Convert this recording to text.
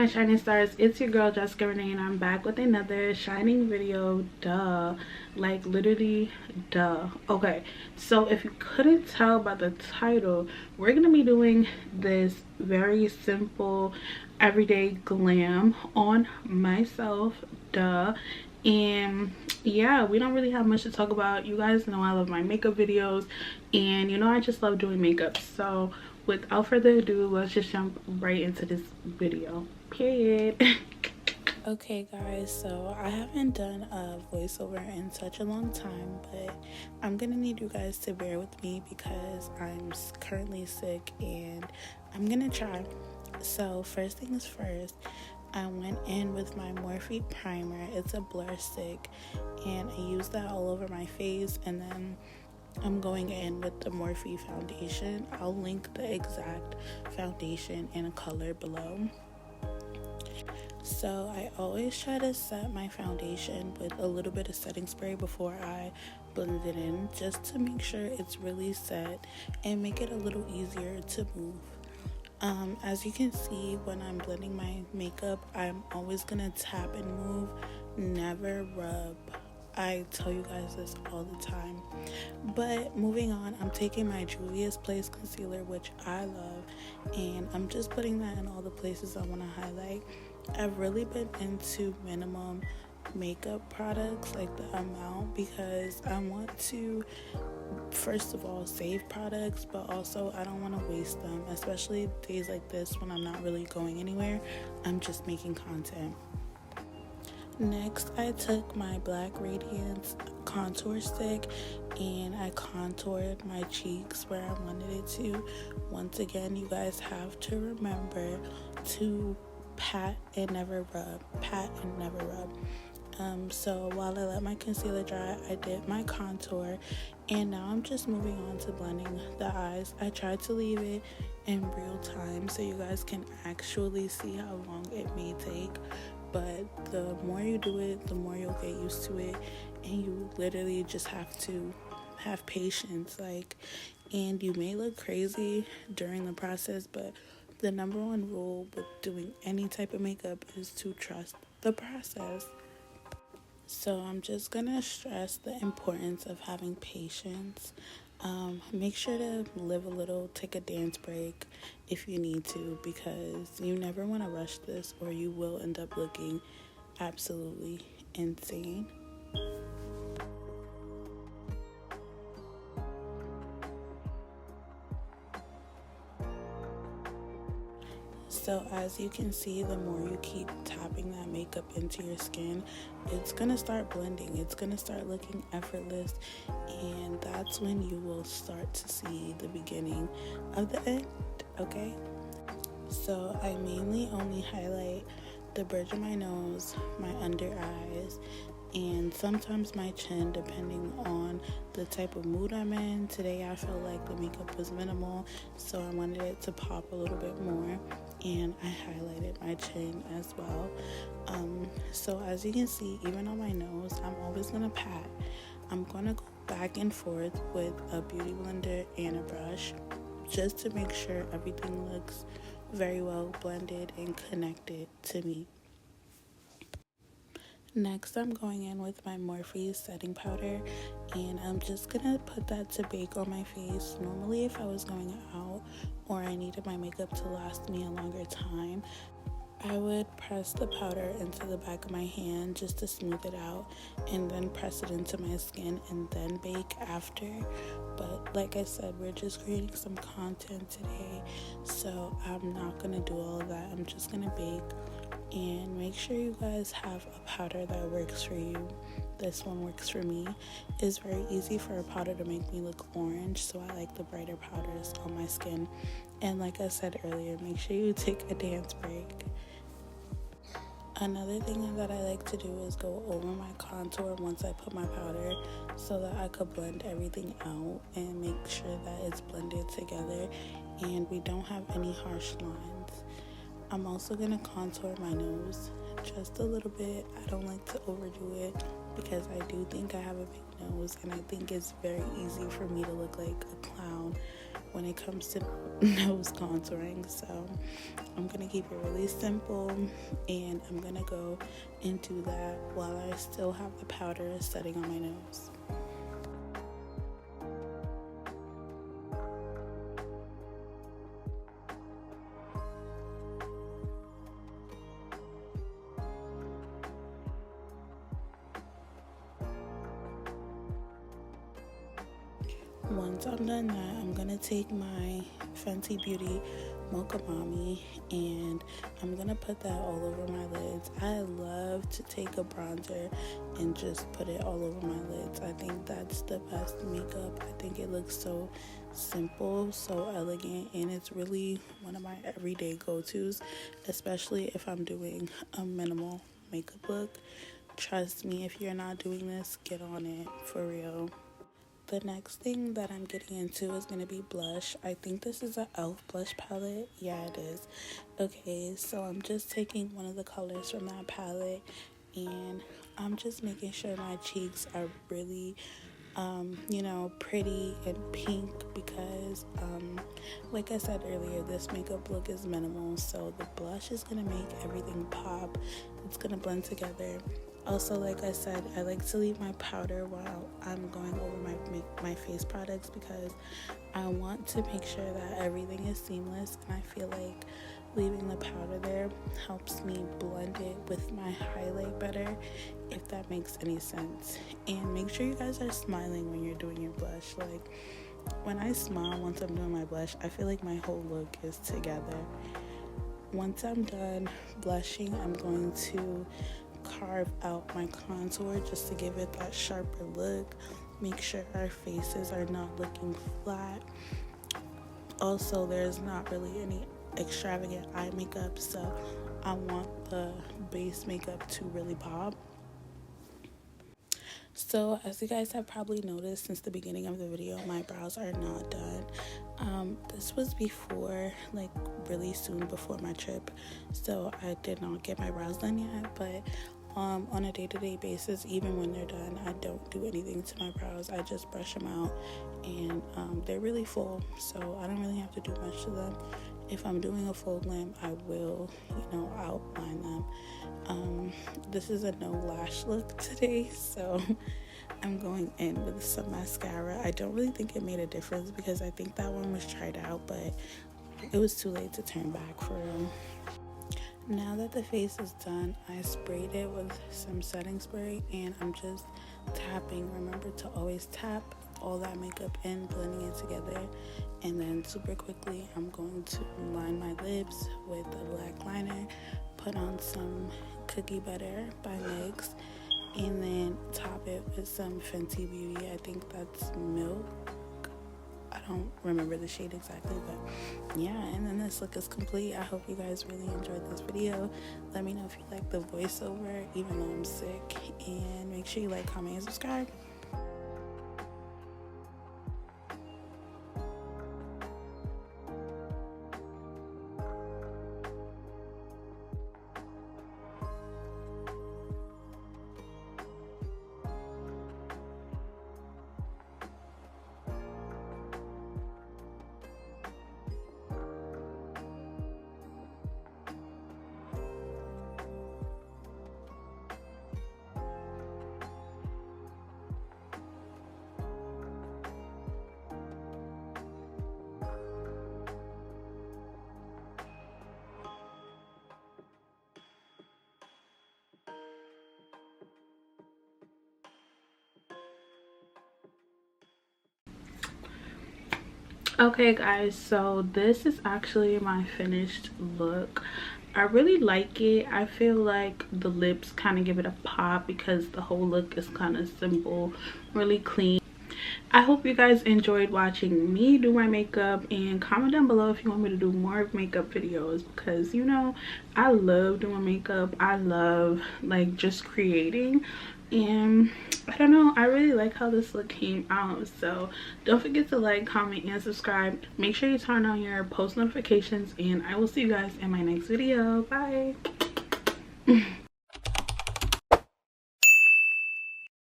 my shining stars, it's your girl Jessica Renee, and I'm back with another shining video. Duh, like literally duh. Okay, so if you couldn't tell by the title, we're gonna be doing this very simple everyday glam on myself. Duh. And yeah, we don't really have much to talk about. You guys know I love my makeup videos, and you know I just love doing makeup. So without further ado, let's just jump right into this video, period. Okay guys, so I haven't done a voiceover in such a long time, but I'm gonna need you guys to bear with me because I'm currently sick and I'm gonna try. So first things first, I went in with my Morphe primer. It's a blur stick, and I used that all over my face, and then I'm going in with the Morphe foundation. I'll link the exact foundation and a color below. So I always try to set my foundation with a little bit of setting spray before I blend it in, just to make sure it's really set and make it a little easier to move. As you can see, when I'm blending my makeup, I'm always gonna tap and move, never rub. I tell you guys this all the time. But moving on, I'm taking my Juvia's Place concealer, which I love, and I'm just putting that in all the places I want to highlight. I've really been into minimum makeup products, like the amount, because I want to, first of all, save products, but also I don't want to waste them, especially days like this when I'm not really going anywhere. I'm just making content. Next, I took my Black Radiance contour stick and I contoured my cheeks where I wanted it to. Once again, you guys have to remember to pat and never rub. Pat and never rub. So while I let my concealer dry, I did my contour, and now I'm just moving on to blending the eyes. I tried to leave it in real time so you guys can actually see how long it may take, but the more you do it, the more you'll get used to it, and you literally just have to have patience, and you may look crazy during the process, but the number one rule with doing any type of makeup is to trust the process. So I'm just gonna stress the importance of having patience. Make sure to live a little, take a dance break if you need to, because you never want to rush this or you will end up looking absolutely insane. So as you can see, the more you keep tapping that makeup into your skin, it's going to start blending. It's going to start looking effortless, and that's when you will start to see the beginning of the end, okay? So I mainly only highlight the bridge of my nose, my under eyes, and sometimes my chin, depending on the type of mood I'm in. Today I felt like the makeup was minimal, so I wanted it to pop a little bit more, and I highlighted my chin as well. So as you can see, even on my nose, I'm always gonna pat. I'm gonna go back and forth with a beauty blender and a brush just to make sure everything looks very well blended and connected to me. Next, I'm going in with my Morphe setting powder, and I'm just gonna put that to bake on my face. Normally, if I was going out or I needed my makeup to last me a longer time, I would press the powder into the back of my hand just to smooth it out, and then press it into my skin and then bake after. But like I said, we're just creating some content today, so I'm not gonna do all of that. I'm just gonna bake. And make sure you guys have a powder that works for you. This one works for me. It's very easy for a powder to make me look orange, so I like the brighter powders on my skin. And like I said earlier, make sure you take a dance break. Another thing that I like to do is go over my contour once I put my powder, so that I could blend everything out and make sure that it's blended together and we don't have any harsh lines. I'm also going to contour my nose just a little bit. I don't like to overdo it because I do think I have a big nose, and I think it's very easy for me to look like a clown when it comes to nose contouring. So I'm gonna keep it really simple, and I'm gonna go and do that while I still have the powder setting on my nose. Once I'm done that, I'm gonna take my Fenty Beauty Mocha Mommy and I'm gonna put that all over my lids. I love to take a bronzer and just put it all over my lids. I think that's the best makeup. I think it looks so simple, so elegant, and it's really one of my everyday go-tos, especially if I'm doing a minimal makeup look. Trust me, if you're not doing this, get on it for real. The next thing that I'm getting into is going to be blush. I think this is an e.l.f. blush palette. Yeah, it is. Okay, so I'm just taking one of the colors from that palette and I'm just making sure my cheeks are really, pretty and pink because, like I said earlier, this makeup look is minimal. So the blush is going to make everything pop. It's going to blend together. Also, like I said, I like to leave my powder while I'm going over my face products because I want to make sure that everything is seamless, and I feel like leaving the powder there helps me blend it with my highlight better, if that makes any sense. And make sure you guys are smiling when you're doing your blush. Like, when I smile once I'm doing my blush, I feel like my whole look is together. Once I'm done blushing, I'm going to carve out my contour just to give it that sharper look. Make sure our faces are not looking flat. Also, there's not really any extravagant eye makeup, so I want the base makeup to really pop. So as you guys have probably noticed since the beginning of the video, my brows are not done. This was before, like really soon before my trip, so I did not get my brows done yet, but on a day-to-day basis, even when they're done, I don't do anything to my brows. I just brush them out, and they're really full, so I don't really have to do much to them. If I'm doing a full glam, I will, outline them. This is a no lash look today, so I'm going in with some mascara. I don't really think it made a difference because I think that one was tried out, but it was too late to turn back for real. Now that the face is done, I sprayed it with some setting spray and I'm just tapping. Remember to always tap all that makeup in, blending it together. And then super quickly, I'm going to line my lips with a black liner, put on some cookie butter by NYX, and then top it with some Fenty Beauty. I think that's Milk. I don't remember the shade exactly, but yeah, and then this look is complete. I hope you guys really enjoyed this video. Let me know if you like the voiceover, even though I'm sick, and make sure you like, comment, and subscribe. Okay guys, so this is actually my finished look. I really like it. I feel like the lips kind of give it a pop because the whole look is kind of simple, really clean. I hope you guys enjoyed watching me do my makeup, and comment down below if you want me to do more makeup videos because I love doing makeup. I love like just creating, and I don't know, I really like how this look came out. So don't forget to like, comment, and subscribe. Make sure you turn on your post notifications, and I will see you guys in my next video. Bye.